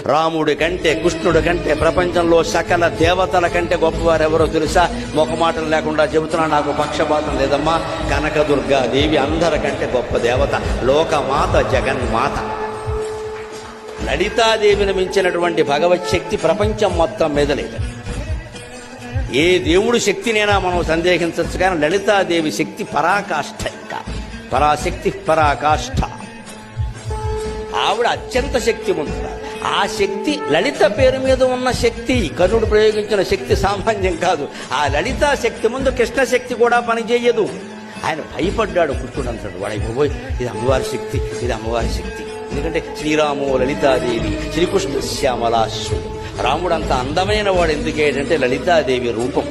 రాముడి కంటే కృష్ణుడి కంటే ప్రపంచంలో సకల దేవతల కంటే గొప్పవారు ఎవరో తెలుసా? మొకమాటం లేకుండా చెబుతున్నా, నాకు పక్షపాతం లేదమ్మా. కనకదుర్గాదేవి అందరికంటే గొప్ప దేవత, లోకమాత, జగన్మాత. లలితాదేవిని మించినటువంటి భగవత్ శక్తి ప్రపంచం మొత్తం మీద లేదు. ఏ దేవుడు శక్తినైనా మనం సందేహించవచ్చు, కానీ లలితాదేవి శక్తి పరాకాష్ఠ. ఇంకా పరాశక్తి పరాకాష్ఠ. ఆవిడ అత్యంత శక్తివంతుడు. ఆ శక్తి లలిత పేరు మీద ఉన్న శక్తి, కర్ణుడు ప్రయోగించిన శక్తి సామాన్యం కాదు. ఆ లలితా శక్తి ముందు కృష్ణ శక్తి కూడా పనిచేయదు. ఆయన భయపడ్డాడు. కృష్ణుడు అంటాడు, వాడైపోయి ఇది అమ్మవారి శక్తి, ఇది అమ్మవారి శక్తి. ఎందుకంటే శ్రీరాము లలితాదేవి, శ్రీకృష్ణ శ్యామలాశ్వరుడు. రాముడు అంత అందమైన వాడు ఎందుకేంటంటే లలితాదేవి రూపం.